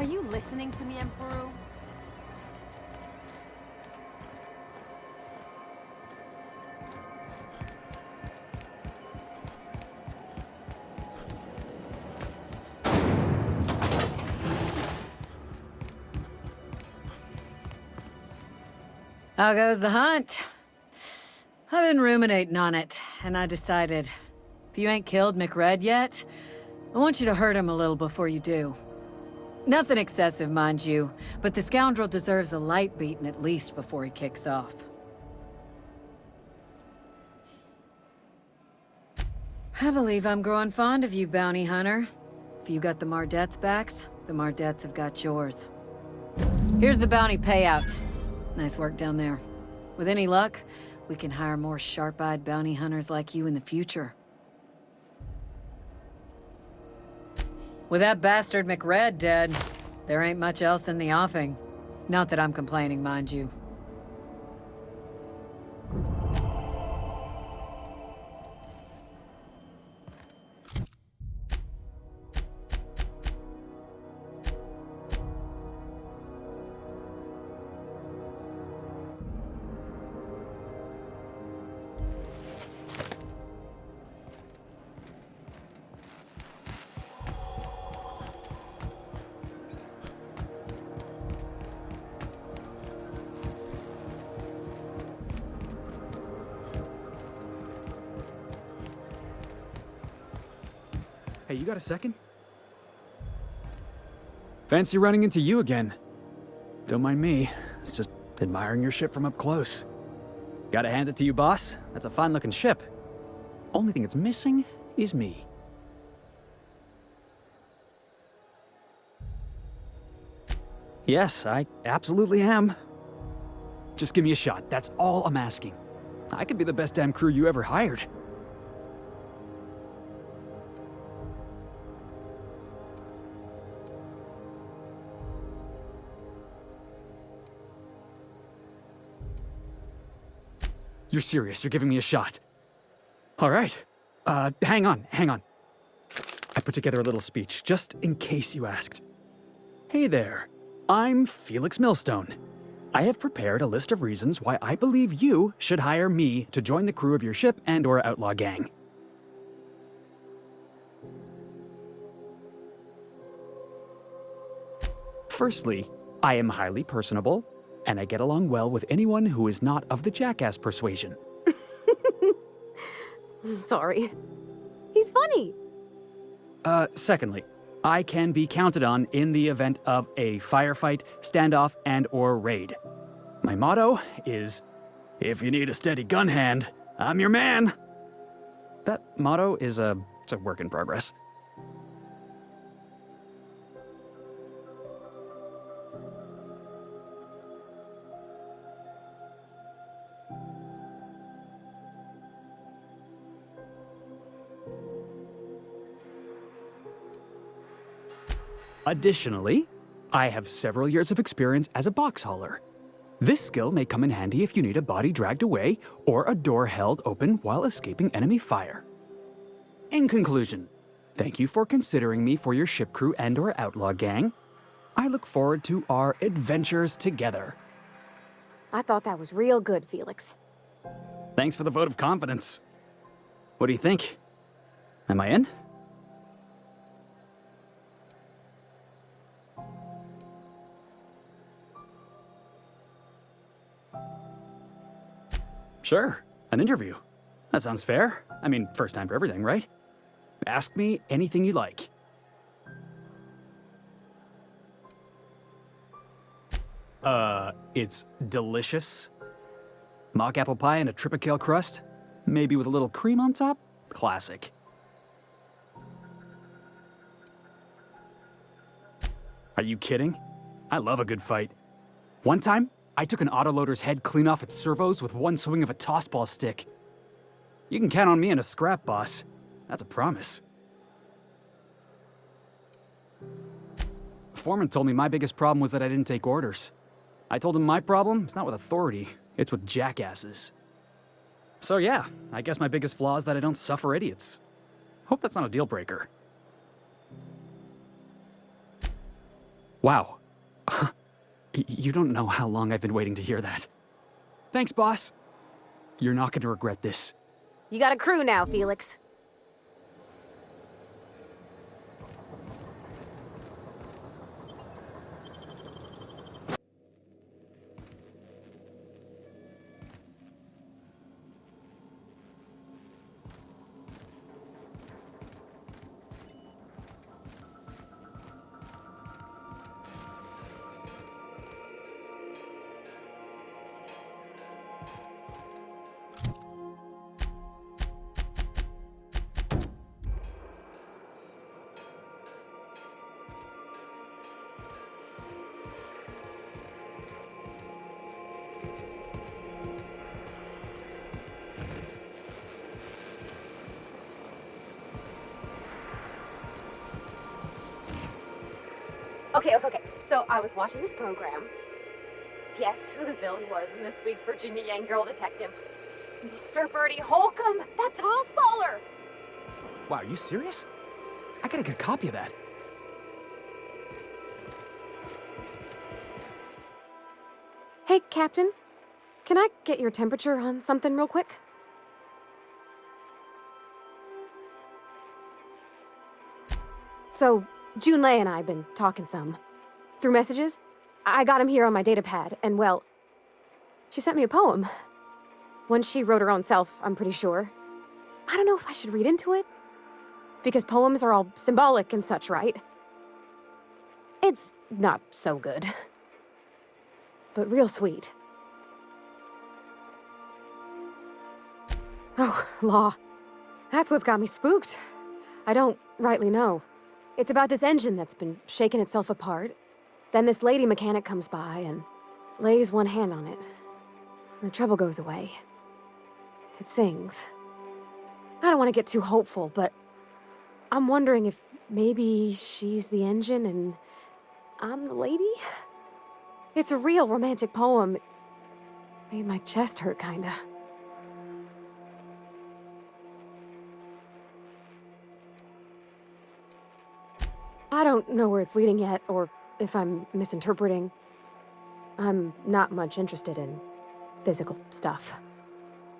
Are you listening to me, Emperor? How goes the hunt? I've been ruminating on it, and I decided, if you ain't killed McRed yet, I want you to hurt him a little before you do. Nothing excessive, mind you, but the scoundrel deserves a light beating at least before he kicks off. I believe I'm growing fond of you, bounty hunter. If you got the Mardet's backs, the Mardets have got yours. Here's the bounty payout. Nice work down there. With any luck, we can hire more sharp-eyed bounty hunters like you in the future. With that bastard McRed dead, there ain't much else in the offing. Not that I'm complaining, mind you. Hey, you got a second? Fancy running into you again. Don't mind me. It's just admiring your ship from up close. Gotta hand it to you, boss. That's a fine-looking ship. Only thing it's missing is me. Yes, I absolutely am. Just give me a shot. That's all I'm asking. I could be the best damn crew you ever hired. You're serious, you're giving me a shot. All right. Hang on. I put together a little speech, just in case you asked. Hey there, I'm Felix Millstone. I have prepared a list of reasons why I believe you should hire me to join the crew of your ship and/or outlaw gang. Firstly, I am highly personable, and I get along well with anyone who is not of the jackass persuasion. Sorry. He's funny. Secondly, I can be counted on in the event of a firefight, standoff, and/or raid. My motto is, if you need a steady gun hand, I'm your man. That motto is it's a work in progress. Additionally, I have several years of experience as a box hauler. This skill may come in handy if you need a body dragged away or a door held open while escaping enemy fire. In conclusion, thank you for considering me for your ship crew and/or outlaw gang. I look forward to our adventures together. I thought that was real good, Felix. Thanks for the vote of confidence. What do you think? Am I in? Sure, an interview. That sounds fair. I mean, first time for everything, right? Ask me anything you like. It's delicious. Mock apple pie and a tripicale crust, maybe with a little cream on top? Classic. Are you kidding? I love a good fight. One time, I took an autoloader's head clean off its servos with one swing of a tossball stick. You can count on me in a scrap, boss. That's a promise. Foreman told me my biggest problem was that I didn't take orders. I told him my problem is not with authority, it's with jackasses. So yeah, I guess my biggest flaw is that I don't suffer idiots. Hope that's not a deal breaker. Wow. You don't know how long I've been waiting to hear that. Thanks, boss. You're not gonna regret this. You got a crew now, Felix. Okay. So I was watching this program. Guess who the villain was in this week's Virginia Young Girl Detective? Mr. Bertie Holcomb, that toss baller! Wow, are you serious? I gotta get a copy of that. Hey, Captain. Can I get your temperature on something real quick? So, Junlei and I have been talking some. Through messages. I got him here on my datapad, and well, she sent me a poem. One she wrote her own self, I'm pretty sure. I don't know if I should read into it. Because poems are all symbolic and such, right? It's not so good. But real sweet. Oh, law. That's what's got me spooked. I don't rightly know. It's about this engine that's been shaking itself apart. Then this lady mechanic comes by and lays one hand on it. And the trouble goes away. It sings. I don't want to get too hopeful, but I'm wondering if maybe she's the engine and I'm the lady? It's a real romantic poem. Made my chest hurt, kinda. I don't know where it's leading yet, or if I'm misinterpreting. I'm not much interested in physical stuff.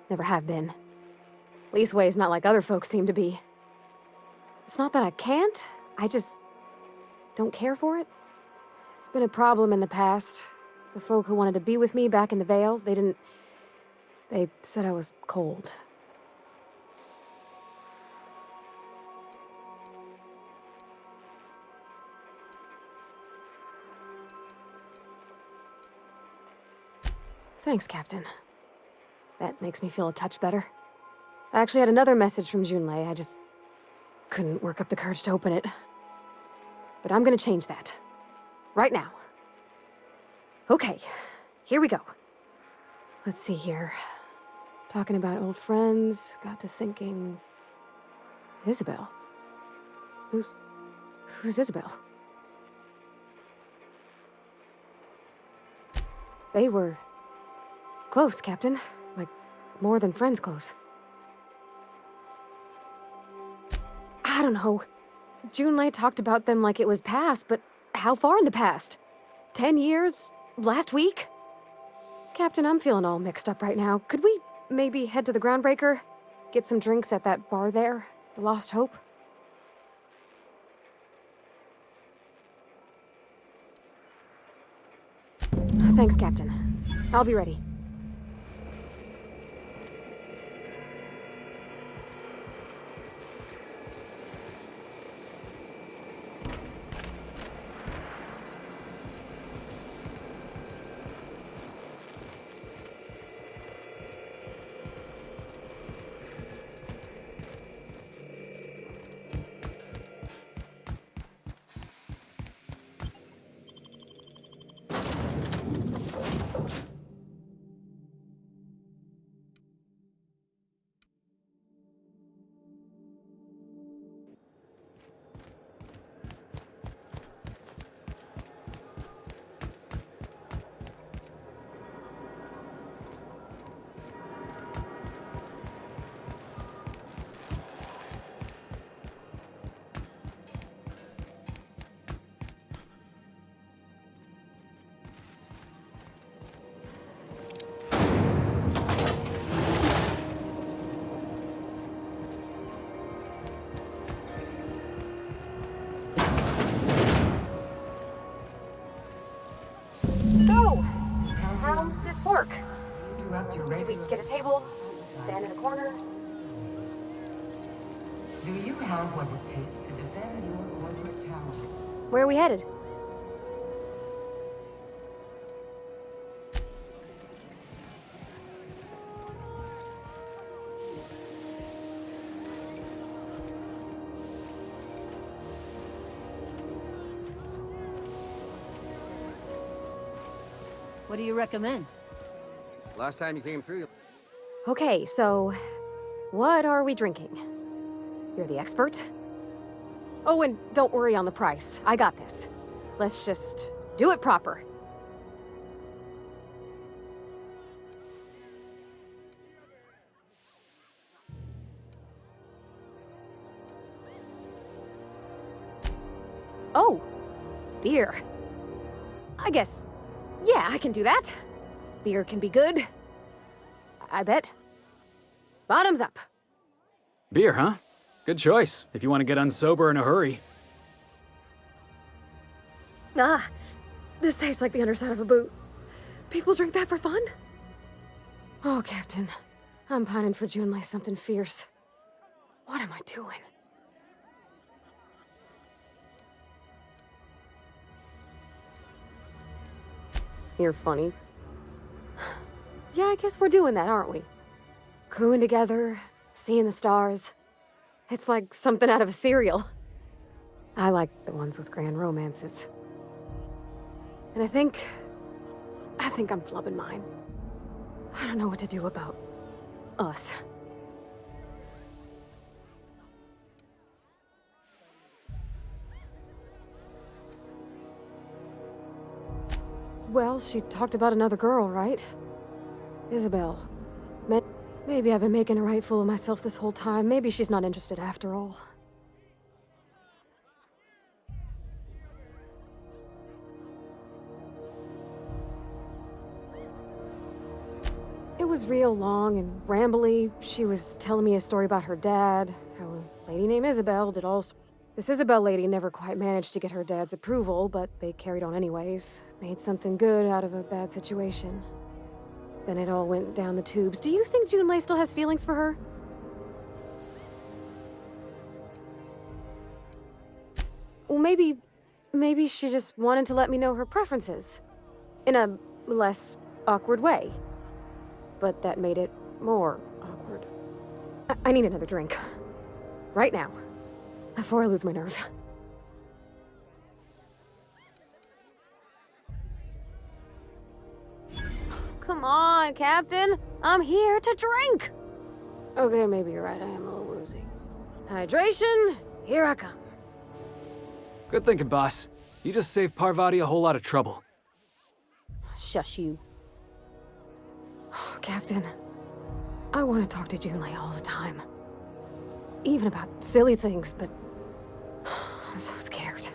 Never have been. Leastways, not like other folks seem to be. It's not that I can't, I just don't care for it. It's been a problem in the past. The folk who wanted to be with me back in the Vale, they said I was cold. Thanks, Captain. That makes me feel a touch better. I actually had another message from Junlei. I just couldn't work up the courage to open it. But I'm gonna change that. Right now. Okay, here we go. Let's see here. Talking about old friends, got to thinking... Isabel? Who's Isabel? They were... close, Captain. Like, more than friends close. I don't know. Junlei talked about them like it was past, but how far in the past? 10 years? Last week? Captain, I'm feeling all mixed up right now. Could we maybe head to the Groundbreaker? Get some drinks at that bar there? The Lost Hope? Thanks, Captain. I'll be ready. Where are we headed? What do you recommend? Last time you came through, Okay, so what are we drinking? You're the expert? Oh, and don't worry on the price. I got this. Let's just do it proper. Oh, beer. I guess, yeah, I can do that. Beer can be good. I bet. Bottoms up. Beer, huh? Good choice, if you want to get unsober in a hurry. Ah, this tastes like the underside of a boot. People drink that for fun? Oh, Captain. I'm pining for Junlei something fierce. What am I doing? You're funny. Yeah, I guess we're doing that, aren't we? Crewing together, seeing the stars. It's like something out of a serial. I like the ones with grand romances. And I think I'm flubbing mine. I don't know what to do about us. Well, she talked about another girl, right? Isabel. Maybe I've been making a right fool of myself this whole time. Maybe she's not interested after all. It was real long and rambly. She was telling me a story about her dad, how a lady named Isabel did all... This Isabel lady never quite managed to get her dad's approval, but they carried on anyways. Made something good out of a bad situation. Then it all went down the tubes. Do you think Junlei still has feelings for her? Well, maybe she just wanted to let me know her preferences. In a less awkward way. But that made it more awkward. I need another drink. Right now. Before I lose my nerve. Come on, Captain. I'm here to drink. Okay, maybe you're right. I am a little woozy. Hydration, here I come. Good thinking, boss. You just saved Parvati a whole lot of trouble. Shush you. Captain, I want to talk to Junlei all the time. Even about silly things, but I'm so scared.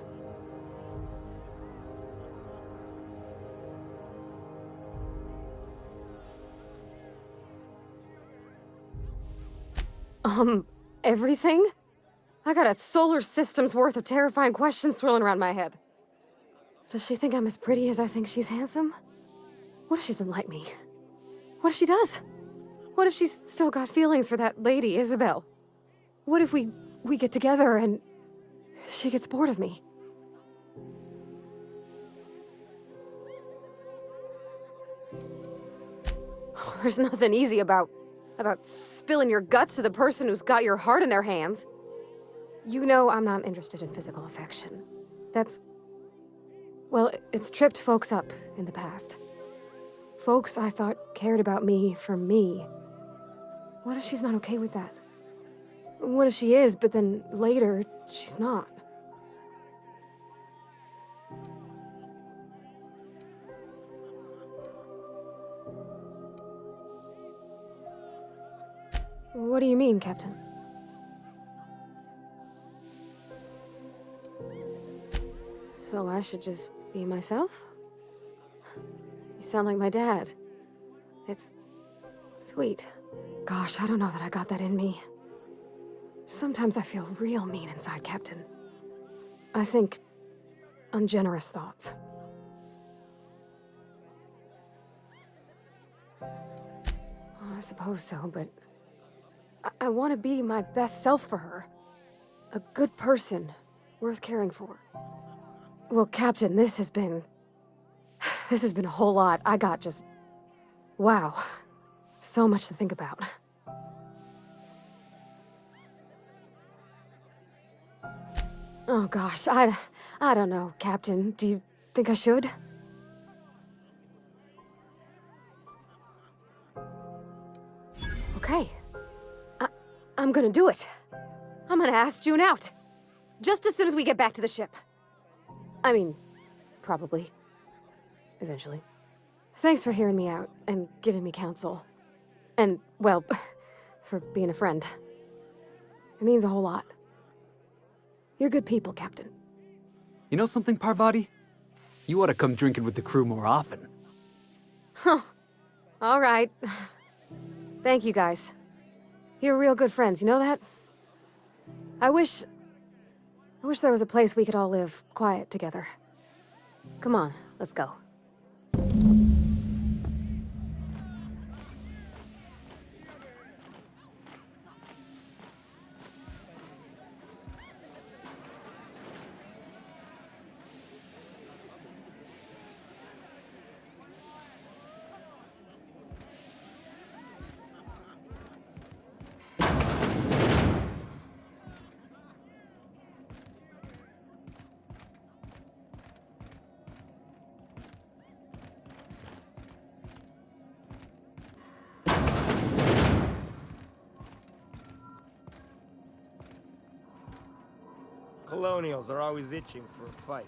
Everything? I got a solar system's worth of terrifying questions swirling around my head. Does she think I'm as pretty as I think she's handsome? What if she doesn't like me? What if she does? What if she's still got feelings for that lady, Isabel? What if we get together and she gets bored of me? There's nothing easy about spilling your guts to the person who's got your heart in their hands. You know I'm not interested in physical affection. Well, it's tripped folks up in the past. Folks I thought cared about me for me. What if she's not okay with that? What if she is, but then later, she's not? What do you mean, Captain? So I should just be myself? You sound like my dad. It's sweet. Gosh, I don't know that I got that in me. Sometimes I feel real mean inside, Captain. I think ungenerous thoughts. Oh, I suppose so, but I want to be my best self for her. A good person, worth caring for. Well, Captain, this has been a whole lot. I got just... Wow. So much to think about. Oh gosh, I don't know, Captain. Do you think I should? Okay. I'm gonna do it. I'm gonna ask June out. Just as soon as we get back to the ship. I mean, probably. Eventually. Thanks for hearing me out and giving me counsel. And, well, for being a friend. It means a whole lot. You're good people, Captain. You know something, Parvati? You ought to come drinking with the crew more often. Huh. All right. Thank you, guys. You're real good friends, you know that? I wish there was a place we could all live quiet together. Come on, let's go. Colonials are always itching for a fight.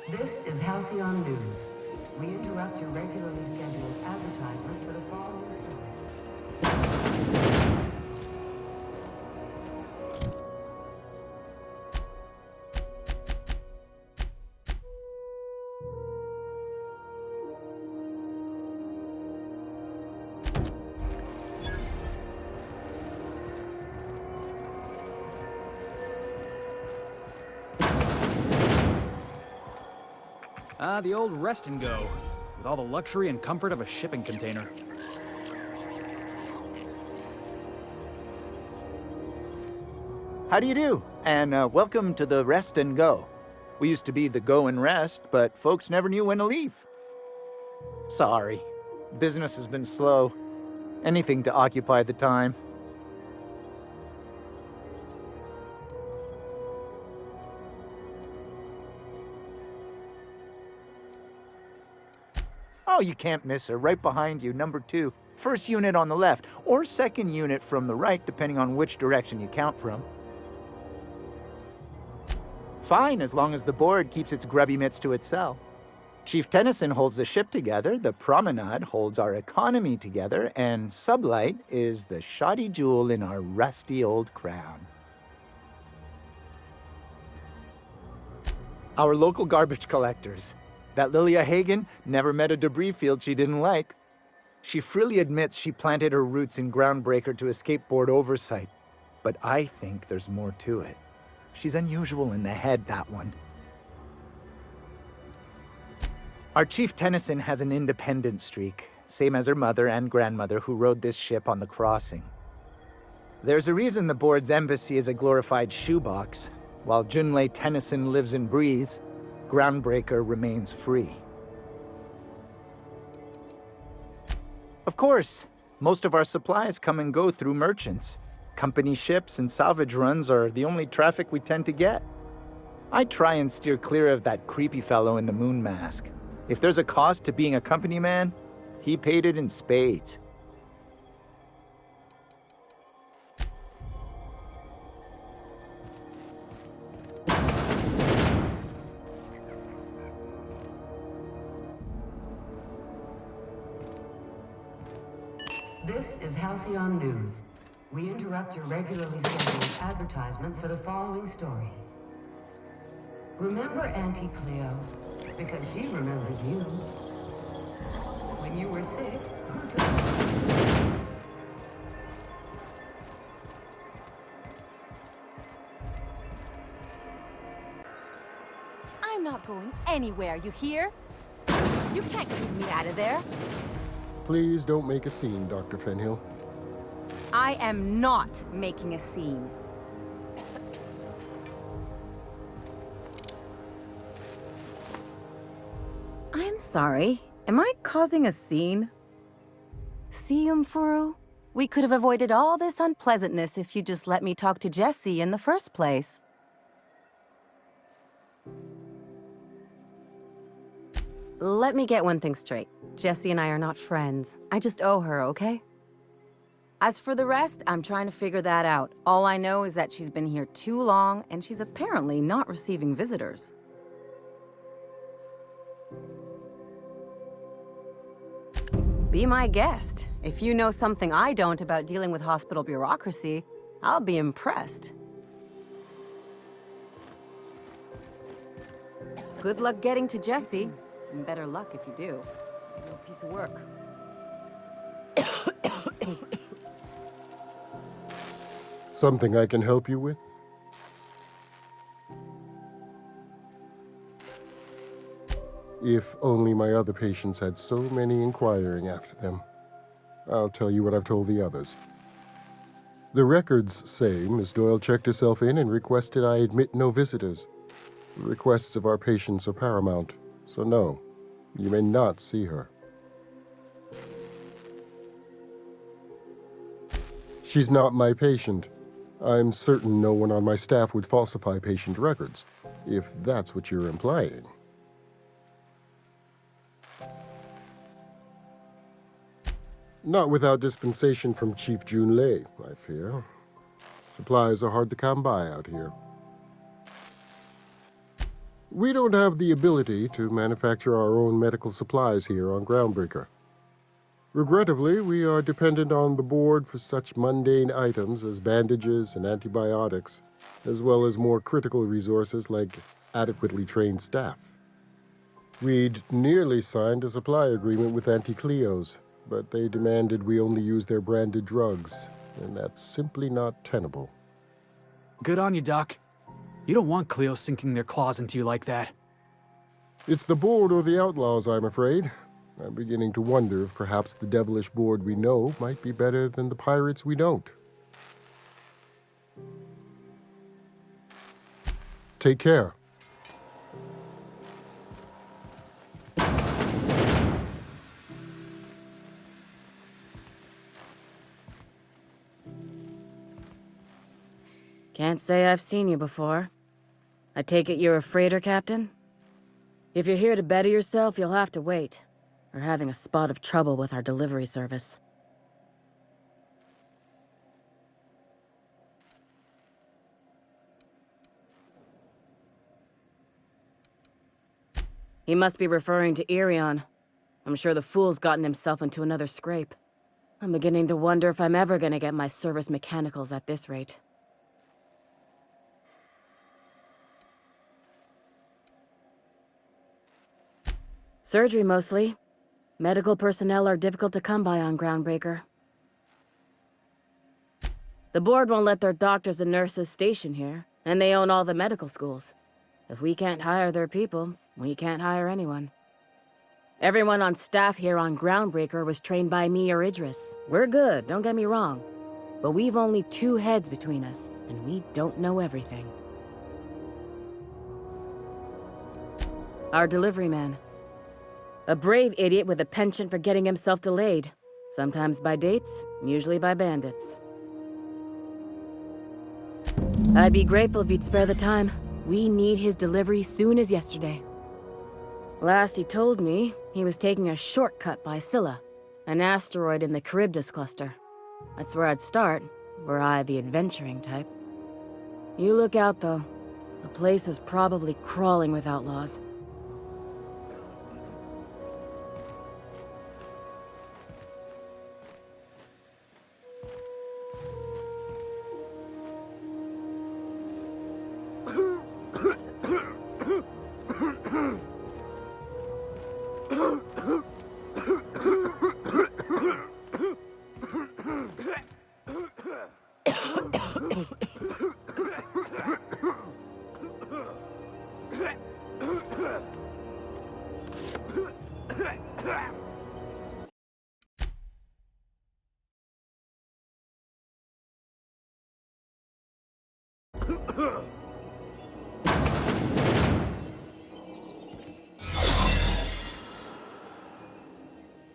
This is Halcyon News. We interrupt your regularly scheduled advertisement for the following story. The old rest and go, with all the luxury and comfort of a shipping container. How do you do? And welcome to the Rest and Go. We used to be the Go and Rest, but folks never knew when to leave. Sorry. Business has been slow. Anything to occupy the time. Oh, you can't miss her. Right behind you, number 2. First unit on the left, or second unit from the right, depending on which direction you count from. Fine, as long as the board keeps its grubby mitts to itself. Chief Tennyson holds the ship together, the Promenade holds our economy together, and Sublight is the shoddy jewel in our rusty old crown. Our local garbage collectors. That Lilia Hagen never met a debris field she didn't like. She freely admits she planted her roots in Groundbreaker to escape board oversight. But I think there's more to it. She's unusual in the head, that one. Our Chief Tennyson has an independent streak, same as her mother and grandmother who rode this ship on the crossing. There's a reason the board's embassy is a glorified shoebox. While Junlei Tennyson lives and breathes, Groundbreaker remains free. Of course, most of our supplies come and go through merchants. Company ships and salvage runs are the only traffic we tend to get. I try and steer clear of that creepy fellow in the moon mask. If there's a cost to being a company man, he paid it in spades. This is Halcyon News. We interrupt your regularly scheduled advertisement for the following story. Remember Auntie Cleo? Because she remembered you. When you were sick, who took you? I'm not going anywhere, you hear? You can't keep me out of there. Please don't make a scene, Dr. Fenhill. I am not making a scene. I'm sorry. Am I causing a scene? See, Umfuru? We could have avoided all this unpleasantness if you just let me talk to Jesse in the first place. Let me get one thing straight. Jesse and I are not friends. I just owe her, okay? As for the rest, I'm trying to figure that out. All I know is that she's been here too long, and she's apparently not receiving visitors. Be my guest. If you know something I don't about dealing with hospital bureaucracy, I'll be impressed. Good luck getting to Jesse. And better luck if you do. It's a real piece of work. Something I can help you with? If only my other patients had so many inquiring after them. I'll tell you what I've told the others. The records say Miss Doyle checked herself in and requested I admit no visitors. The requests of our patients are paramount, so no, you may not see her. She's not my patient. I'm certain no one on my staff would falsify patient records, if that's what you're implying. Not without dispensation from Chief Junlei, I fear. Supplies are hard to come by out here. We don't have the ability to manufacture our own medical supplies here on Groundbreaker. Regrettably, we are dependent on the board for such mundane items as bandages and antibiotics, as well as more critical resources like adequately trained staff. We'd nearly signed a supply agreement with Anti-Cleos, but they demanded we only use their branded drugs, and that's simply not tenable. Good on you, Doc. You don't want Cleo sinking their claws into you like that. It's the board or the outlaws, I'm afraid. I'm beginning to wonder if perhaps the devilish board we know might be better than the pirates we don't. Take care. Can't say I've seen you before. I take it you're a freighter captain? If you're here to better yourself, you'll have to wait. We're having a spot of trouble with our delivery service. He must be referring to Irion. I'm sure the fool's gotten himself into another scrape. I'm beginning to wonder if I'm ever gonna get my service mechanicals at this rate. Surgery, mostly. Medical personnel are difficult to come by on Groundbreaker. The board won't let their doctors and nurses station here, and they own all the medical schools. If we can't hire their people, we can't hire anyone. Everyone on staff here on Groundbreaker was trained by me or Idris. We're good, don't get me wrong. But we've only 2 heads between us, and we don't know everything. Our delivery man. A brave idiot with a penchant for getting himself delayed. Sometimes by dates, usually by bandits. I'd be grateful if you'd spare the time. We need his delivery soon as yesterday. Last he told me, he was taking a shortcut by Scylla, an asteroid in the Charybdis cluster. That's where I'd start, were I the adventuring type. You look out, though. The place is probably crawling with outlaws.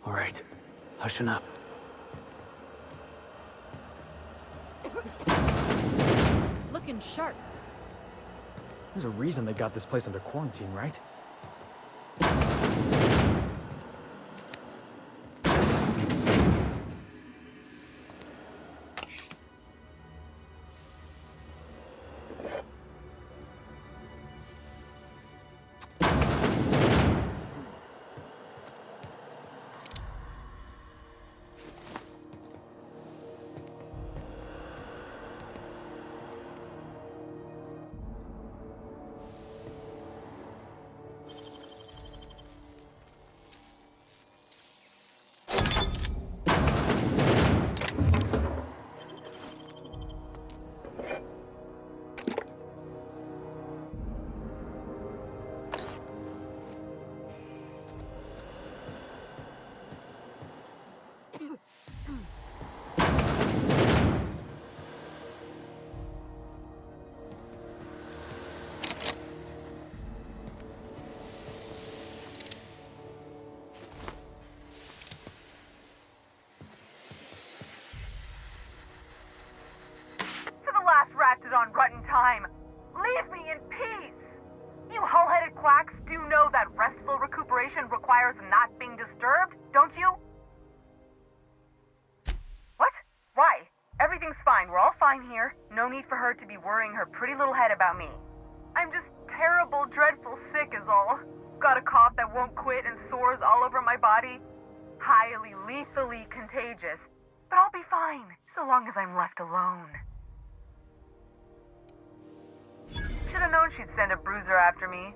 All right, hushing up. Looking sharp. There's a reason they got this place under quarantine, right? On rotten time. Leave me in peace! You hull-headed quacks do know that restful recuperation requires not being disturbed, don't you? What? Why? Everything's fine. We're all fine here. No need for her to be worrying her pretty little head about me. I'm just terrible, dreadful sick is all. Got a cough that won't quit and sores all over my body. Highly, lethally contagious. But I'll be fine, so long as I'm left alone. Should have known she'd send a bruiser after me.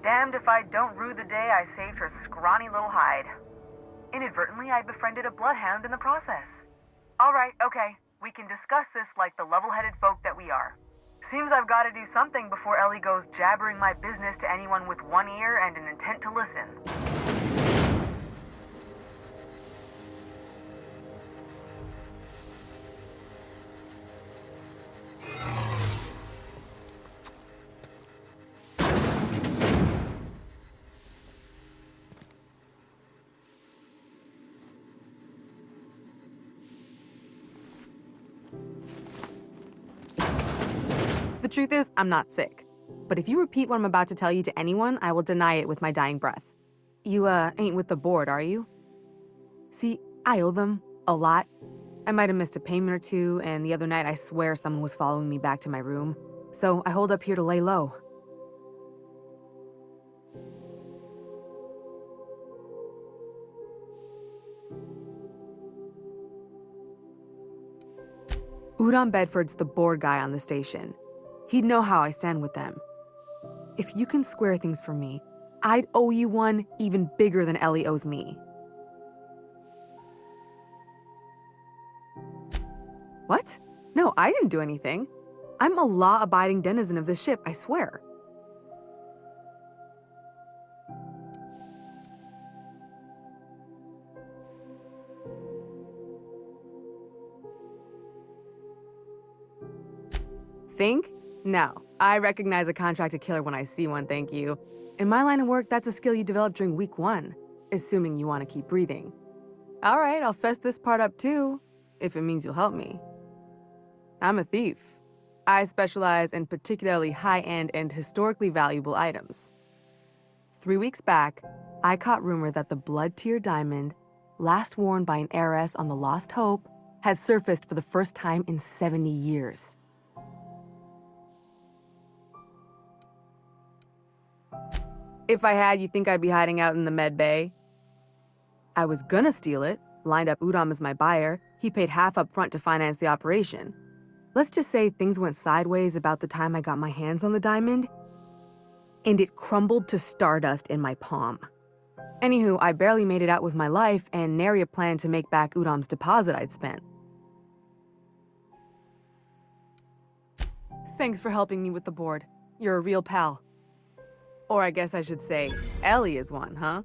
Damned if I don't rue the day I saved her scrawny little hide. Inadvertently, I befriended a bloodhound in the process. Alright, okay. We can discuss this like the level-headed folk that we are. Seems I've got to do something before Ellie goes jabbering my business to anyone with one ear and an intent to listen. The truth is, I'm not sick. But if you repeat what I'm about to tell you to anyone, I will deny it with my dying breath. You, ain't with the board, are you? See, I owe them a lot. I might have missed a payment or two, and the other night I swear someone was following me back to my room. So I hold up here to lay low. Udom Bedford's the board guy on the station. He'd know how I stand with them. If you can square things for me, I'd owe you one even bigger than Ellie owes me. What? No, I didn't do anything. I'm a law-abiding denizen of this ship, I swear. Think? No. I recognize a contracted killer when I see one, thank you. In my line of work, that's a skill you develop during week 1, assuming you want to keep breathing. All right, I'll fess this part up too, if it means you'll help me. I'm a thief. I specialize in particularly high-end and historically valuable items. 3 weeks back, I caught rumor that the blood-tier diamond, last worn by an heiress on the Lost Hope, had surfaced for the first time in 70 years. If I had, you think I'd be hiding out in the med bay? I was gonna steal it, lined up Udom as my buyer. He paid half up front to finance the operation. Let's just say things went sideways about the time I got my hands on the diamond, and it crumbled to stardust in my palm. Anywho, I barely made it out with my life, and nary a plan to make back Udom's deposit I'd spent. Thanks for helping me with the board. You're a real pal. Or I guess I should say, Ellie is one, huh?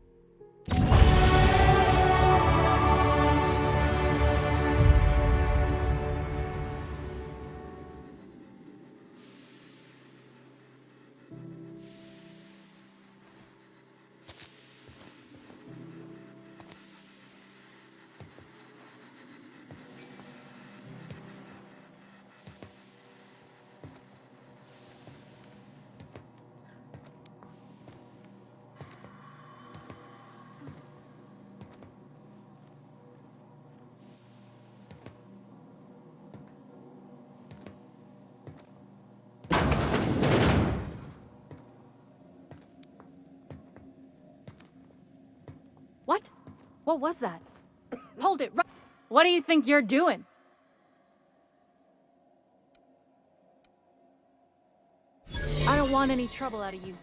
What was that? Hold it! What do you think you're doing? I don't want any trouble out of you.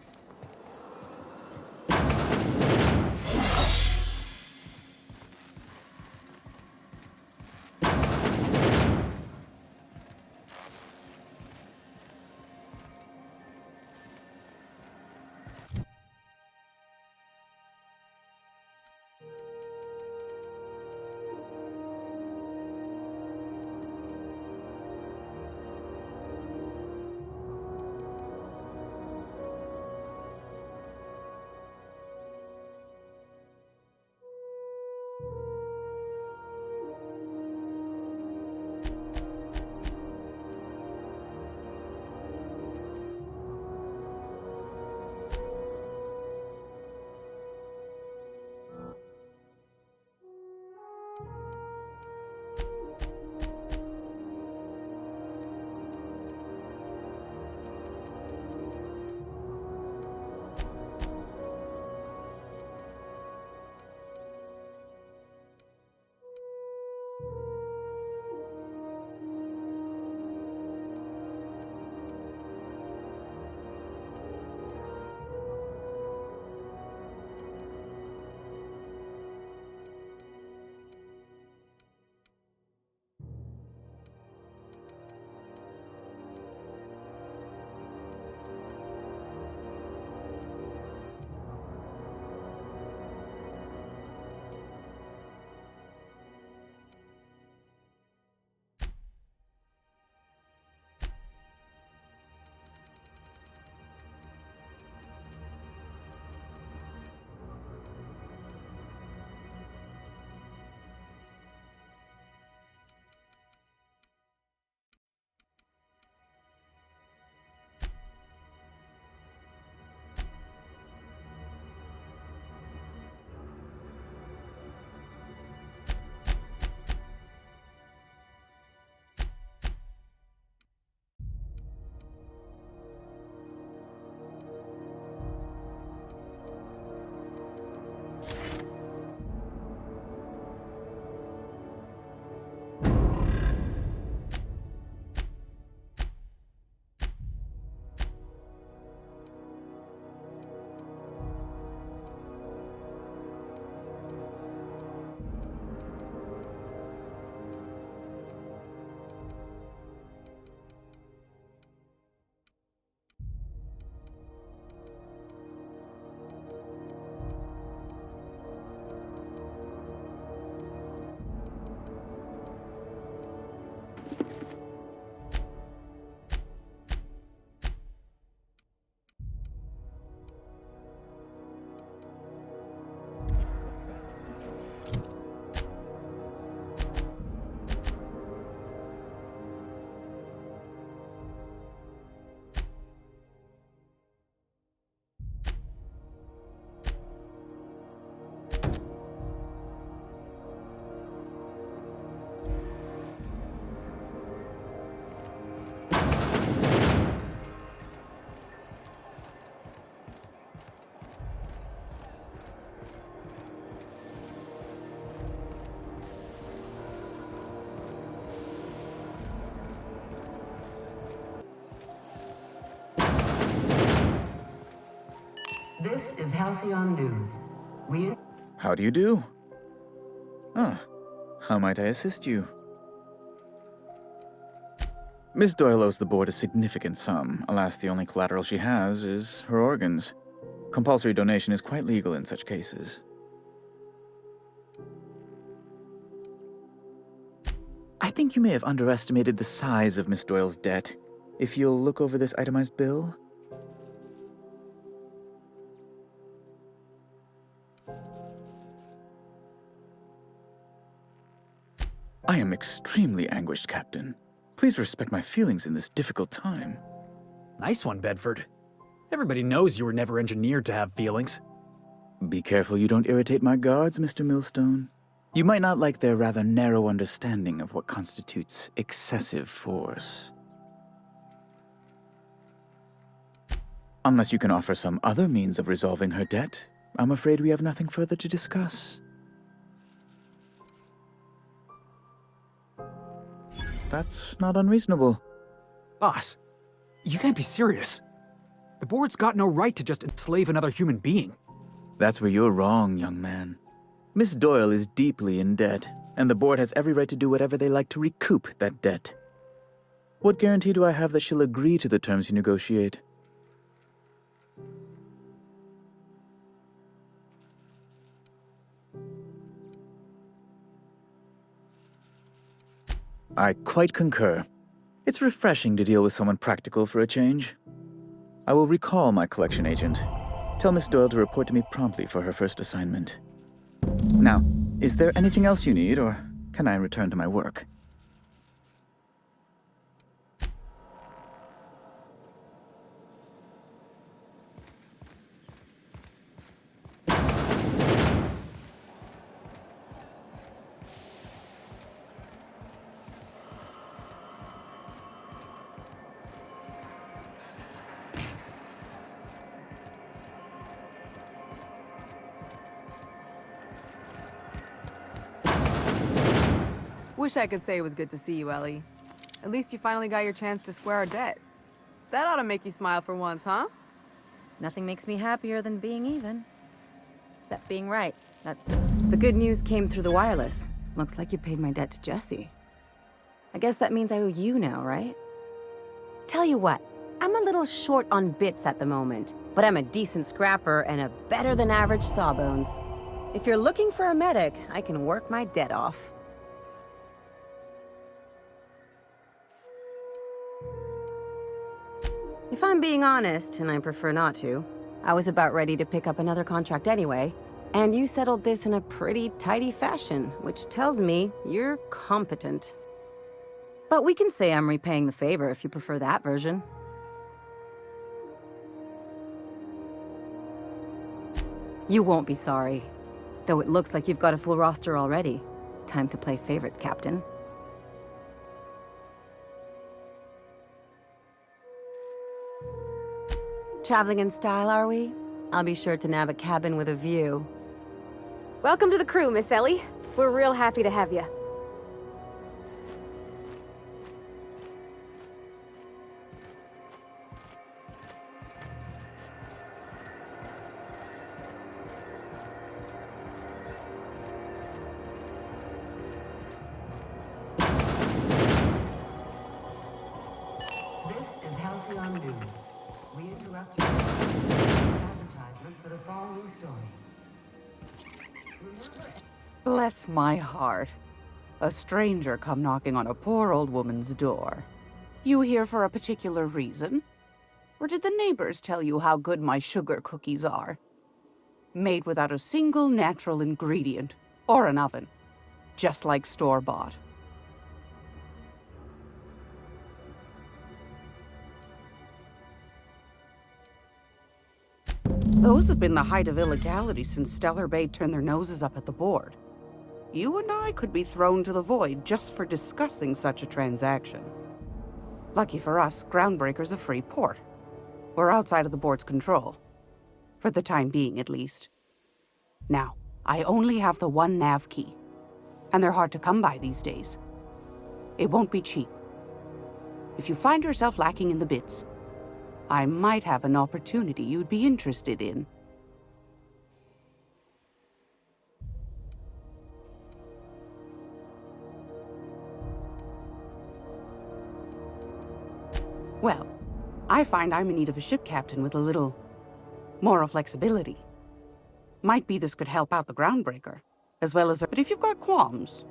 This is Halcyon News. We... How do you do? Ah, how might I assist you? Miss Doyle owes the board a significant sum. Alas, the only collateral she has is her organs. Compulsory donation is quite legal in such cases. I think you may have underestimated the size of Miss Doyle's debt. If you'll look over this itemized bill... I am extremely anguished, Captain. Please respect my feelings in this difficult time. Nice one, Bedford. Everybody knows you were never engineered to have feelings. Be careful you don't irritate my guards, Mr. Millstone. You might not like their rather narrow understanding of what constitutes excessive force. Unless you can offer some other means of resolving her debt, I'm afraid we have nothing further to discuss. That's not unreasonable. Boss, you can't be serious. The board's got no right to just enslave another human being. That's where you're wrong, young man. Miss Doyle is deeply in debt, and the board has every right to do whatever they like to recoup that debt. What guarantee do I have that she'll agree to the terms you negotiate? I quite concur. It's refreshing to deal with someone practical for a change. I will recall my collection agent. Tell Miss Doyle to report to me promptly for her first assignment. Now, is there anything else you need, or can I return to my work? Wish I could say it was good to see you, Ellie. At least you finally got your chance to square our debt. That ought to make you smile for once, huh? Nothing makes me happier than being even. Except being right. That's... The good news came through the wireless. Looks like you paid my debt to Jesse. I guess that means I owe you now, right? Tell you what, I'm a little short on bits at the moment, but I'm a decent scrapper and a better-than-average sawbones. If you're looking for a medic, I can work my debt off. If I'm being honest, and I prefer not to, I was about ready to pick up another contract anyway, and you settled this in a pretty tidy fashion, which tells me you're competent. But we can say I'm repaying the favor if you prefer that version. You won't be sorry. Though it looks like you've got a full roster already. Time to play favorites, Captain. Traveling in style, are we? I'll be sure to nab a cabin with a view. Welcome to the crew, Miss Ellie. We're real happy to have you. This is Halcyon News. We interrupt your advertisement for the following story. Bless my heart. A stranger come knocking on a poor old woman's door. You here for a particular reason? Or did the neighbors tell you how good my sugar cookies are? Made without a single natural ingredient, or an oven. Just like store-bought. Those have been the height of illegality since Stellar Bay turned their noses up at the board. You and I could be thrown to the void just for discussing such a transaction. Lucky for us, Groundbreaker's a free port. We're outside of the board's control. For the time being, at least. Now, I only have the one nav key. And they're hard to come by these days. It won't be cheap. If you find yourself lacking in the bits, I might have an opportunity you'd be interested in. Well, I find I'm in need of a ship captain with a little moral flexibility. Might be this could help out the Groundbreaker, as well as... But if you've got qualms...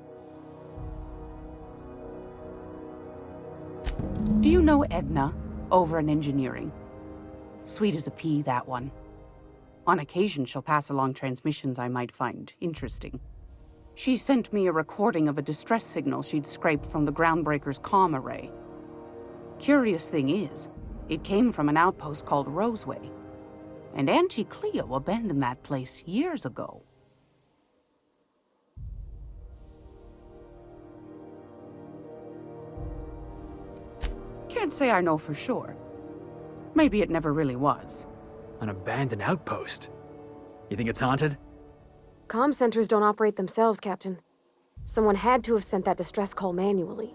Do you know Edna, over in engineering? Sweet as a pea, that one. On occasion, she'll pass along transmissions I might find interesting. She sent me a recording of a distress signal she'd scraped from the Groundbreaker's comm array. Curious thing is, it came from an outpost called Roseway. And Auntie Cleo abandoned that place years ago. Can't say I know for sure. Maybe it never really was. An abandoned outpost? You think it's haunted? Comm centers don't operate themselves, Captain. Someone had to have sent that distress call manually.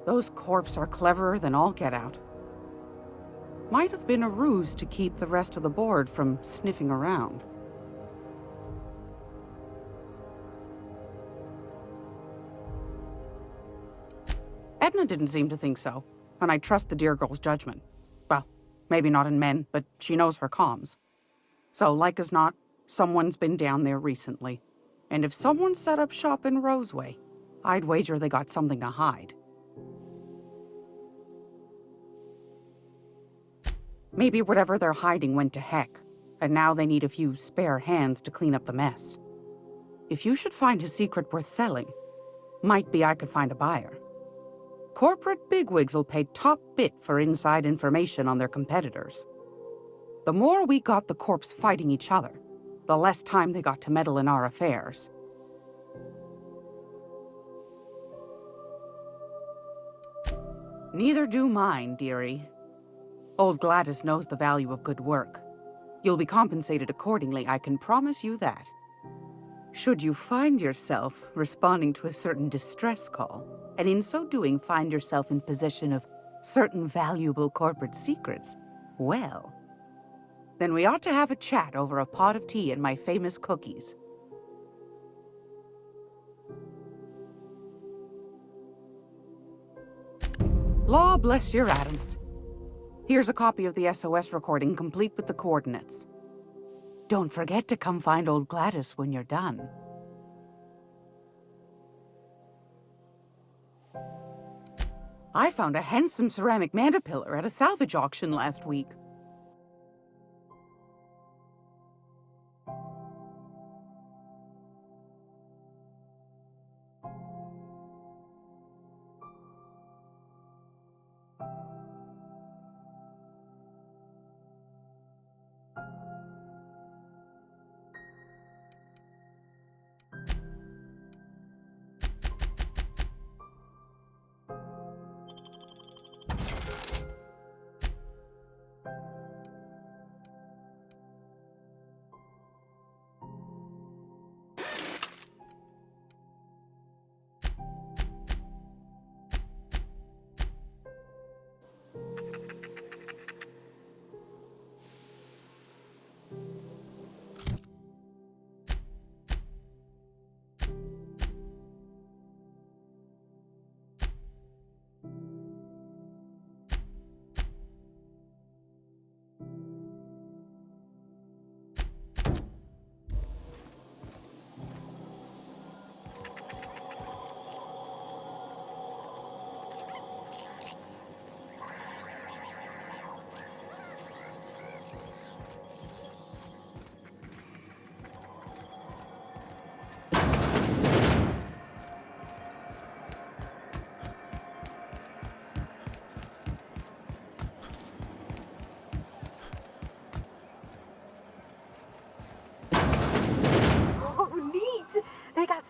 Those corps are cleverer than all get out. Might have been a ruse to keep the rest of the board from sniffing around. Edna didn't seem to think so, and I trust the dear girl's judgment. Well, maybe not in men, but she knows her comms. So, like as not, someone's been down there recently. And if someone set up shop in Roseway, I'd wager they got something to hide. Maybe whatever they're hiding went to heck, and now they need a few spare hands to clean up the mess. If you should find a secret worth selling, might be I could find a buyer. Corporate bigwigs will pay top bit for inside information on their competitors. The more we got the corps fighting each other, the less time they got to meddle in our affairs. Neither do mine, dearie. Old Gladys knows the value of good work. You'll be compensated accordingly, I can promise you that. Should you find yourself responding to a certain distress call, and in so doing find yourself in possession of certain valuable corporate secrets, well, then we ought to have a chat over a pot of tea and my famous cookies. Law bless your atoms. Here's a copy of the SOS recording, complete with the coordinates. Don't forget to come find old Gladys when you're done. I found a handsome ceramic mandapillar at a salvage auction last week.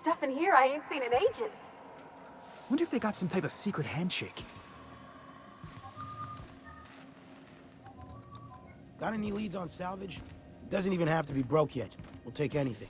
Stuff in here I ain't seen in ages. Wonder if they got some type of secret handshake. Got any leads on salvage? Doesn't even have to be broke yet. We'll take anything.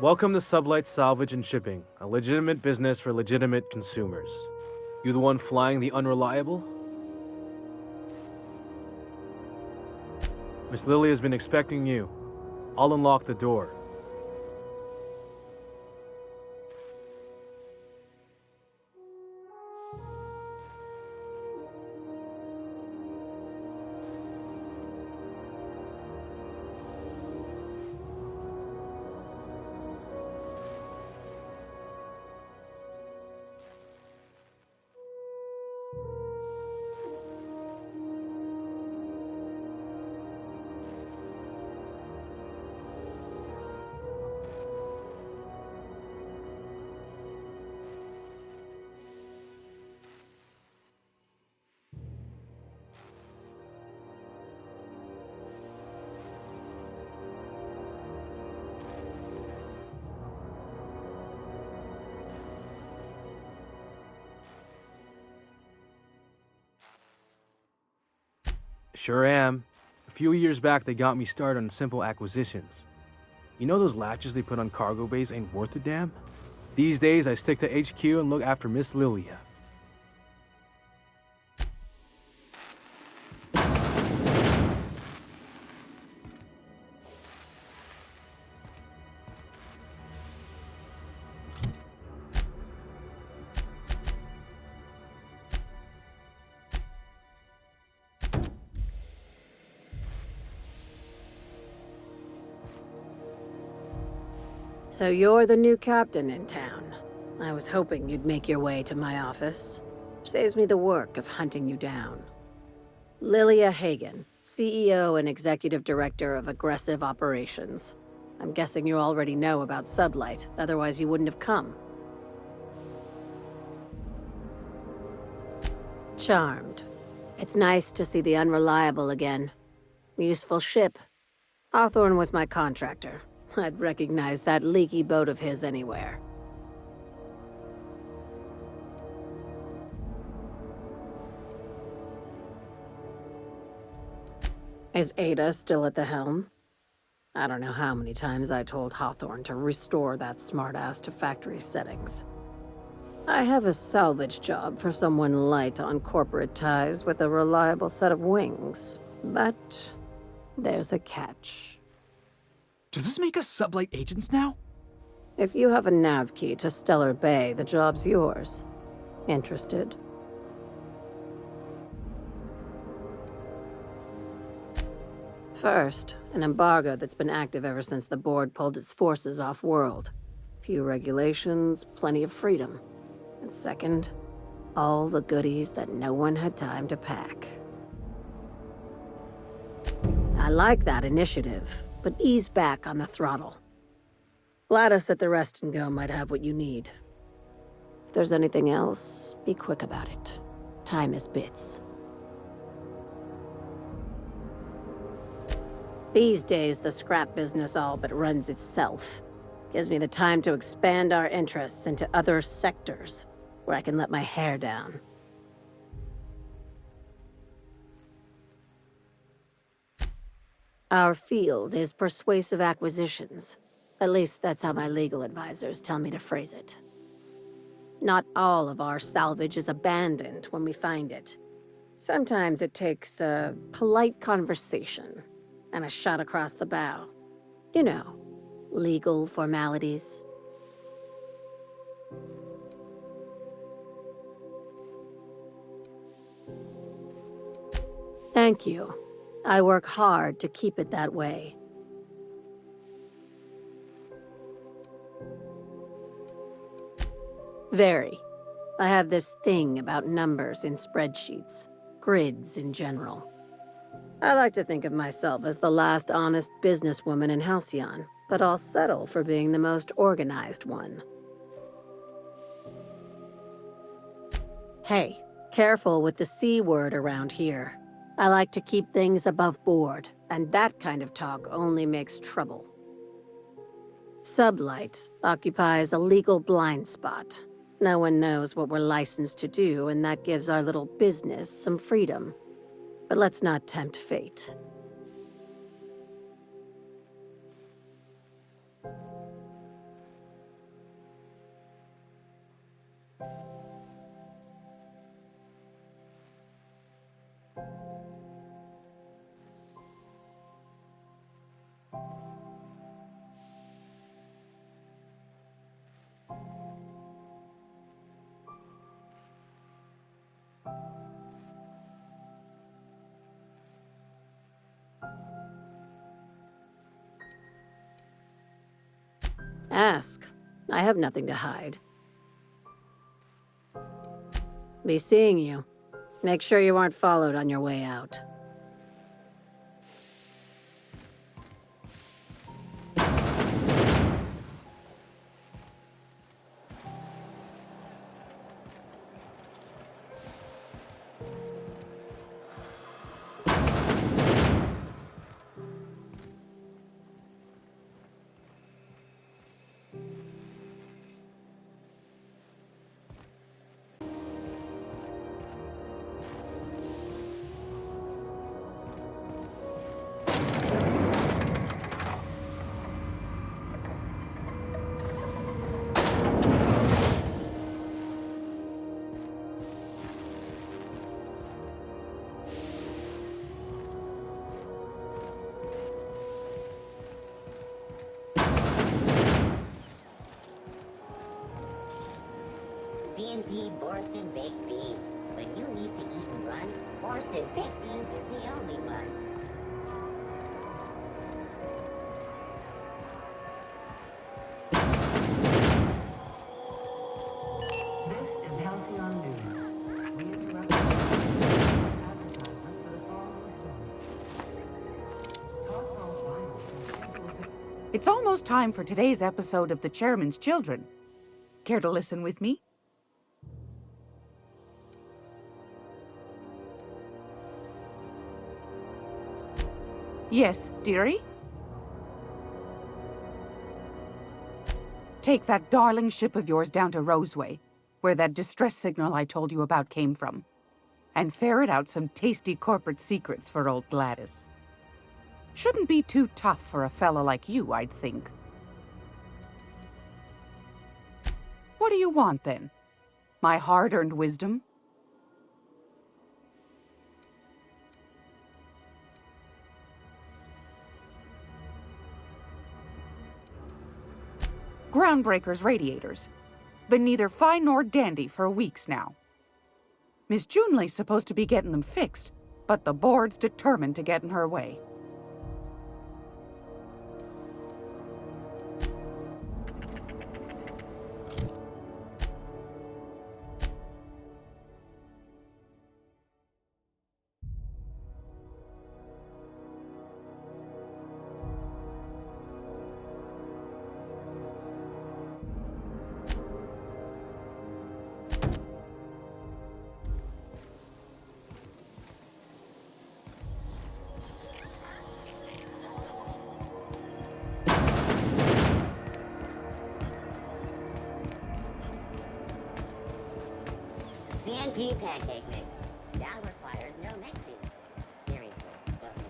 Welcome to Sublight Salvage and Shipping, a legitimate business for legitimate consumers. You the one flying the unreliable? Miss Lily has been expecting you. I'll unlock the door. Sure am. A few years back, they got me started on simple acquisitions. You know those latches they put on cargo bays ain't worth a damn? These days, I stick to HQ and look after Miss Lilia. So you're the new captain in town. I was hoping you'd make your way to my office. Saves me the work of hunting you down. Lilia Hagen, CEO and Executive Director of Aggressive Operations. I'm guessing you already know about Sublight, otherwise you wouldn't have come. Charmed. It's nice to see the Unreliable again. Useful ship. Hawthorne was my contractor. I'd recognize that leaky boat of his anywhere. Is Ada still at the helm? I don't know how many times I told Hawthorne to restore that smartass to factory settings. I have a salvage job for someone light on corporate ties with a reliable set of wings, but there's a catch. Does this make us Sublight agents now? If you have a nav key to Stellar Bay, the job's yours. Interested? First, an embargo that's been active ever since the board pulled its forces off-world. Few regulations, plenty of freedom. And second, all the goodies that no one had time to pack. I like that initiative, but ease back on the throttle. Gladys at the Rest and Go might have what you need. If there's anything else, be quick about it. Time is bits. These days, the scrap business all but runs itself. Gives me the time to expand our interests into other sectors, where I can let my hair down. Our field is persuasive acquisitions. At least that's how my legal advisors tell me to phrase it. Not all of our salvage is abandoned when we find it. Sometimes it takes a polite conversation and a shot across the bow. You know, legal formalities. Thank you. I work hard to keep it that way. Very. I have this thing about numbers in spreadsheets, grids in general. I like to think of myself as the last honest businesswoman in Halcyon, but I'll settle for being the most organized one. Hey, careful with the C word around here. I like to keep things above board, and that kind of talk only makes trouble. Sublight occupies a legal blind spot. No one knows what we're licensed to do, and that gives our little business some freedom. But let's not tempt fate. Ask. I have nothing to hide. Be seeing you. Make sure you aren't followed on your way out. C&P Borston Baked Beans. When you need to eat and run, Borston Baked Beans is the only one. This is Halcyon News. We interrupt advertisement for the following story. Tossball Finals are scheduled to... It's almost time for today's episode of The Chairman's Children. Care to listen with me? Yes, dearie? Take that darling ship of yours down to Roseway, where that distress signal I told you about came from, and ferret out some tasty corporate secrets for old Gladys. Shouldn't be too tough for a fella like you, I'd think. What do you want, then? My hard-earned wisdom? Groundbreaker's radiators. Been neither fine nor dandy for weeks now. Miss Junley's supposed to be getting them fixed, but the board's determined to get in her way. C&P pancake mix. That requires no mixing. Seriously, don't mix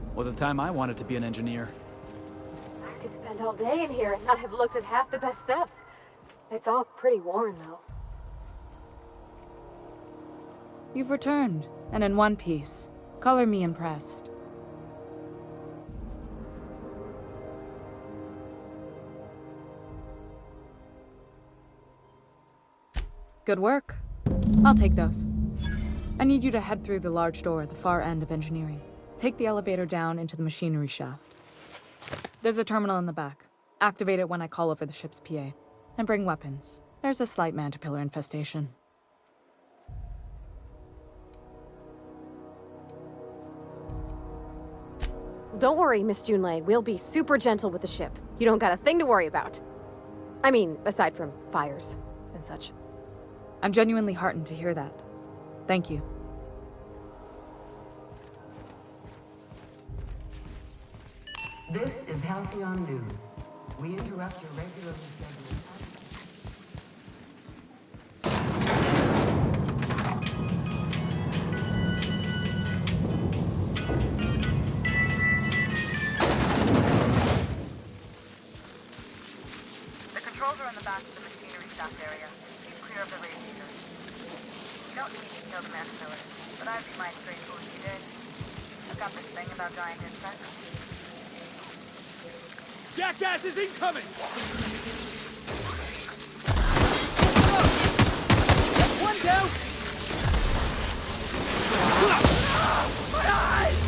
it. Was a time I wanted to be an engineer. I could spend all day in here and not have looked at half the best stuff. It's all pretty worn, though. You've returned, and in one piece. Color me impressed. Good work. I'll take those. I need you to head through the large door at the far end of engineering. Take the elevator down into the machinery shaft. There's a terminal in the back. Activate it when I call over the ship's PA. And bring weapons. There's a slight mantipillar infestation. Don't worry, Miss Junlei. We'll be super gentle with the ship. You don't got a thing to worry about. I mean, aside from fires and such. I'm genuinely heartened to hear that. Thank you. This is Halcyon News. We interrupt your regularly scheduled... The controls are in the back of the machinery shaft area. Keep clear of the radiators. You don't need to kill the mantipillar, but I'd be mighty grateful if you did. I've got this thing about giant insects. Jackass is incoming! One down! My eyes!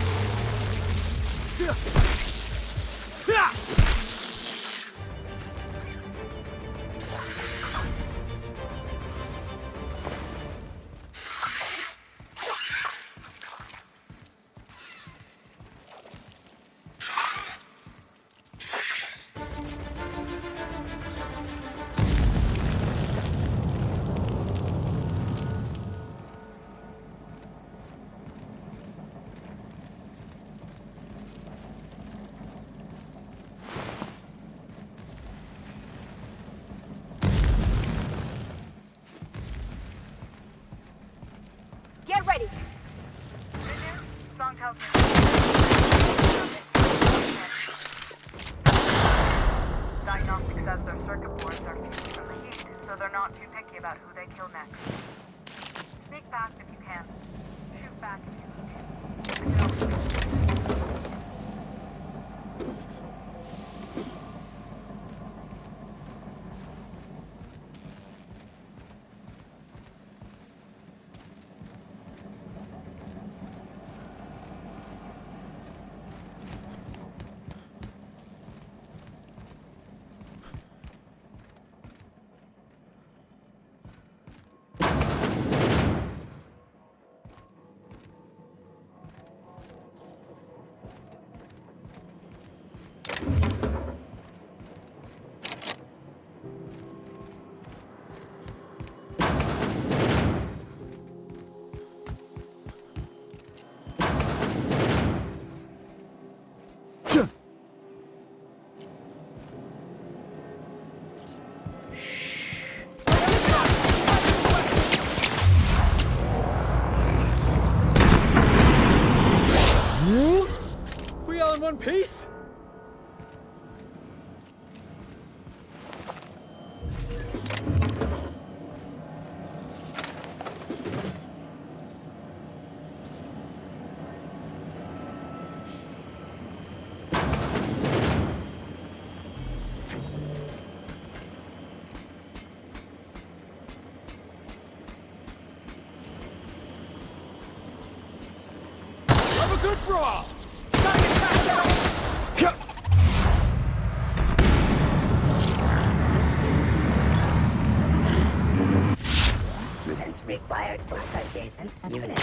Get ready! Song tells me... Diagnostic says their circuit boards are fused from the heat, so they're not too picky about who they kill next. Sneak past if you can. Shoot back if you need to. in one piece? Have a good brawl! Movements required for adjacent unit.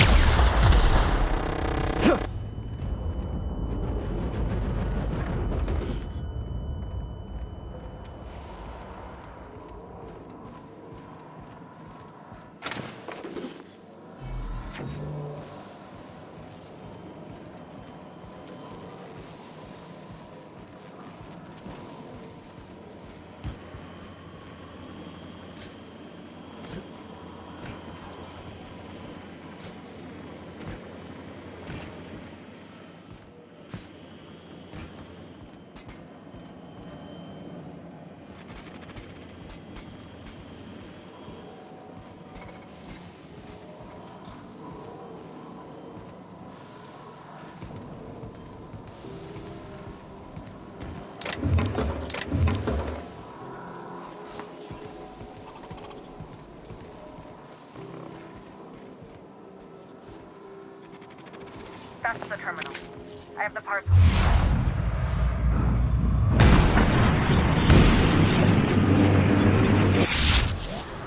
That's the terminal. I have the parts.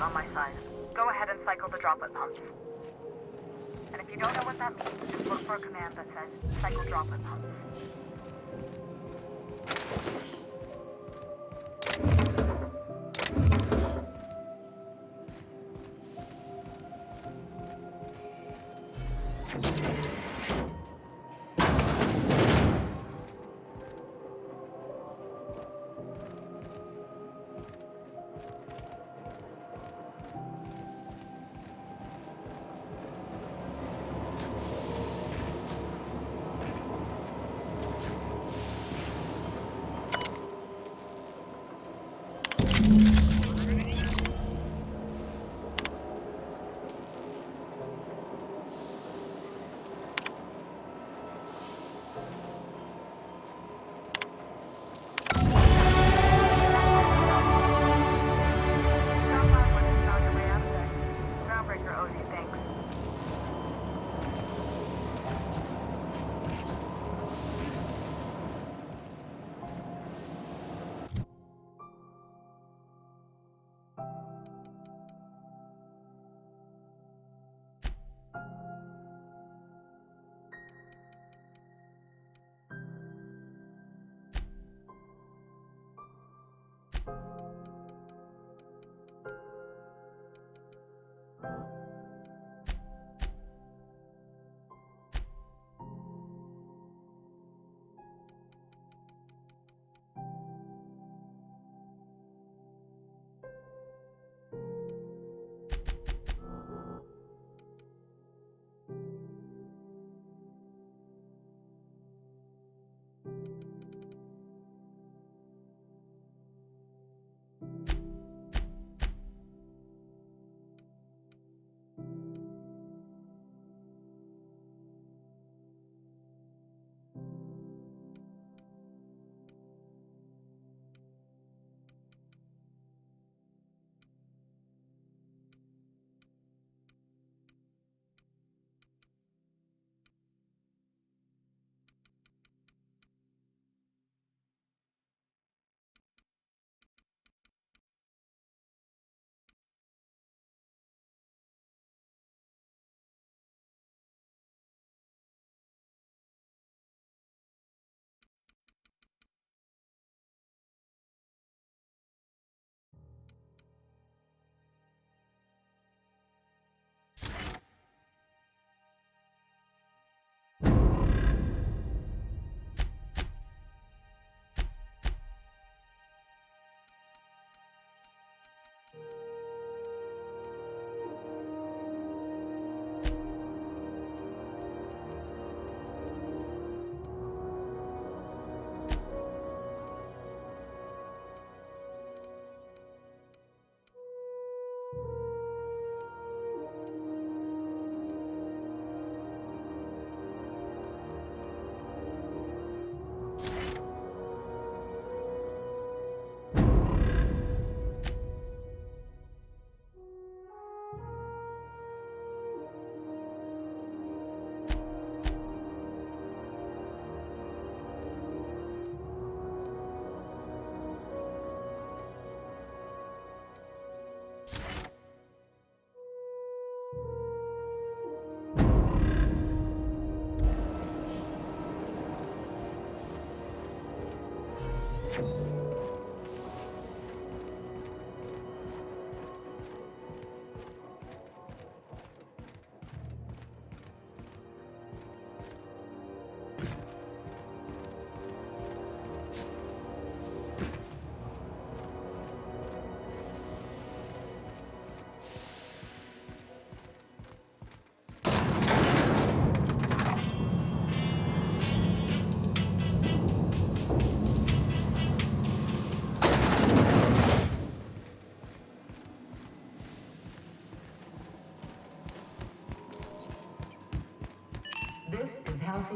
On my side. Go ahead and cycle the droplet pumps. And if you don't know what that means, just look for a command that says cycle droplet pumps.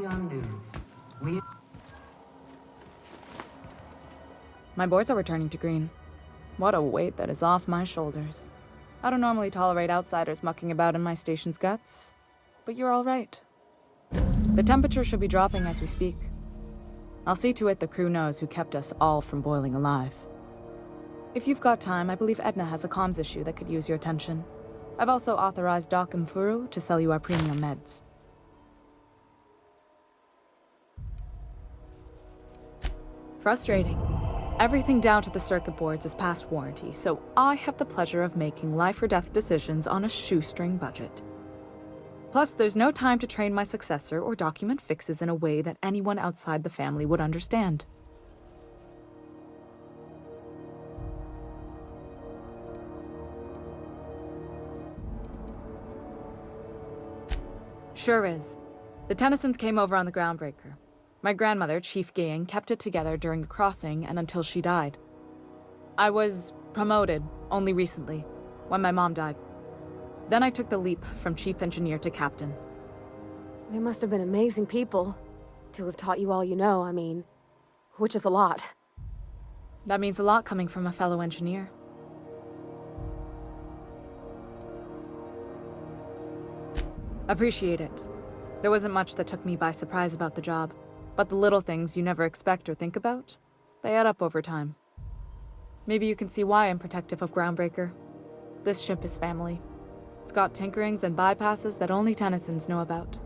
Halcyon News. We My boards are returning to green. What a weight that is off my shoulders. I don't normally tolerate outsiders mucking about in my station's guts, but you're all right. The temperature should be dropping as we speak. I'll see to it the crew knows who kept us all from boiling alive. If you've got time, I believe Edna has a comms issue that could use your attention. I've also authorized Doc and Furu to sell you our premium meds. Frustrating. Everything down to the circuit boards is past warranty, so I have the pleasure of making life or death decisions on a shoestring budget. Plus, there's no time to train my successor or document fixes in a way that anyone outside the family would understand. Sure is. The Tennysons came over on the Groundbreaker. My grandmother, Chief Gaying, kept it together during the crossing and until she died. I was promoted only recently, when my mom died. Then I took the leap from chief engineer to captain. They must have been amazing people to have taught you all you know, I mean, which is a lot. That means a lot coming from a fellow engineer. Appreciate it. There wasn't much that took me by surprise about the job, but the little things you never expect or think about, they add up over time. Maybe you can see why I'm protective of Groundbreaker. This ship is family. It's got tinkerings and bypasses that only Tennysons know about.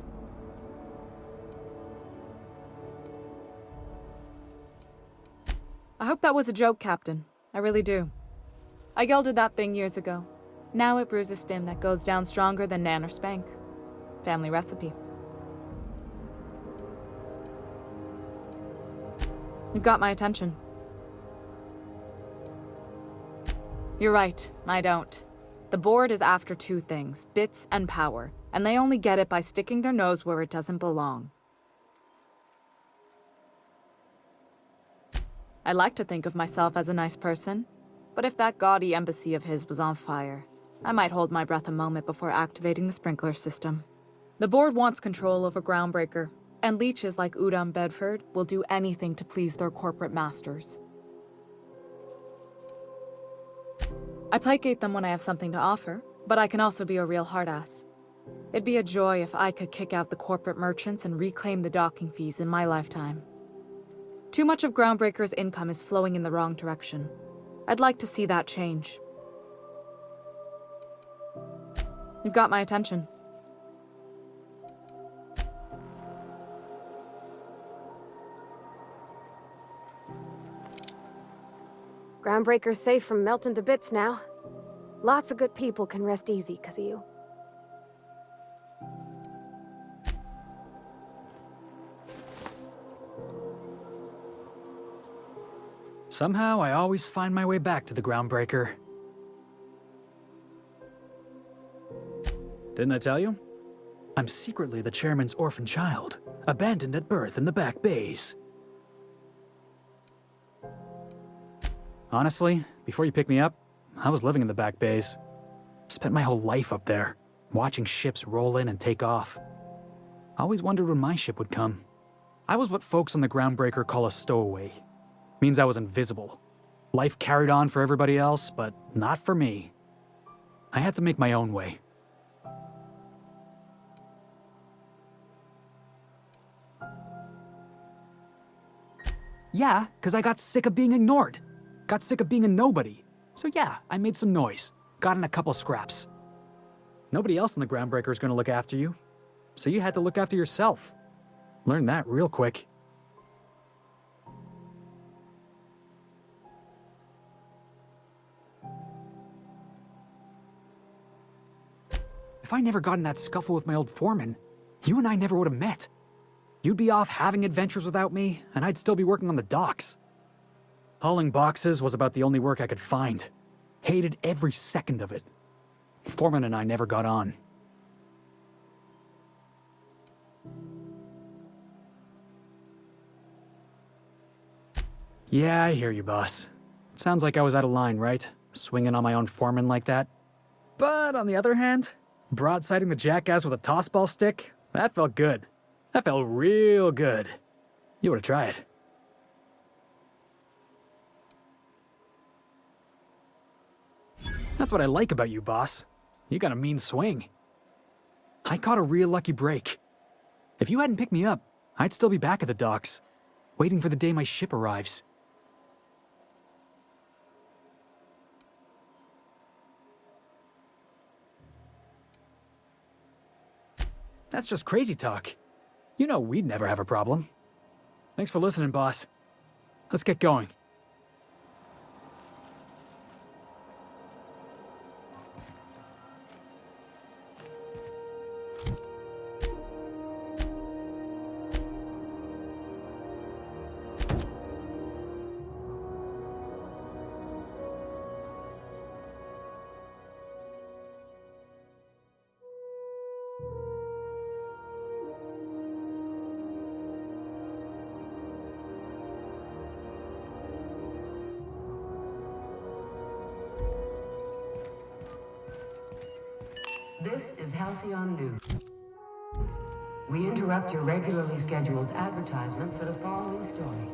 I hope that was a joke, Captain. I really do. I gelded that thing years ago. Now it brews a stim that goes down stronger than Nan or Spank. Family recipe. You've got my attention. You're right, I don't. The board is after two things, bits and power, and they only get it by sticking their nose where it doesn't belong. I like to think of myself as a nice person, but if that gaudy embassy of his was on fire, I might hold my breath a moment before activating the sprinkler system. The board wants control over Groundbreaker, and leeches like Udom Bedford will do anything to please their corporate masters. I placate them when I have something to offer, but I can also be a real hard-ass. It'd be a joy if I could kick out the corporate merchants and reclaim the docking fees in my lifetime. Too much of Groundbreaker's income is flowing in the wrong direction. I'd like to see that change. You've got my attention. Groundbreaker's safe from melting to bits now. Lots of good people can rest easy because of you. Somehow, I always find my way back to the Groundbreaker. Didn't I tell you? I'm secretly the chairman's orphan child, abandoned at birth in the back bays. Honestly, before you picked me up, I was living in the back bays. Spent my whole life up there, watching ships roll in and take off. I always wondered when my ship would come. I was what folks on the Groundbreaker call a stowaway. Means I was invisible. Life carried on for everybody else, but not for me. I had to make my own way. Yeah, 'cause I got sick of being ignored. Got sick of being a nobody. So yeah, I made some noise. Got in a couple scraps. Nobody else in the Groundbreaker is gonna look after you. So you had to look after yourself. Learned that real quick. If I never got in that scuffle with my old foreman, you and I never would have met. You'd be off having adventures without me, and I'd still be working on the docks. Hauling boxes was about the only work I could find. Hated every second of it. Foreman and I never got on. Yeah, I hear you, boss. It sounds like I was out of line, right? Swinging on my own foreman like that. But on the other hand, broadsiding the jackass with a tossball stick, that felt good. That felt real good. You ought to try it. That's what I like about you, boss. You got a mean swing. I caught a real lucky break. If you hadn't picked me up, I'd still be back at the docks, waiting for the day my ship arrives. That's just crazy talk. You know we'd never have a problem. Thanks for listening, boss. Let's get going. This is Halcyon News. We interrupt your regularly scheduled advertisement for the following story.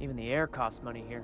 Even the air costs money here.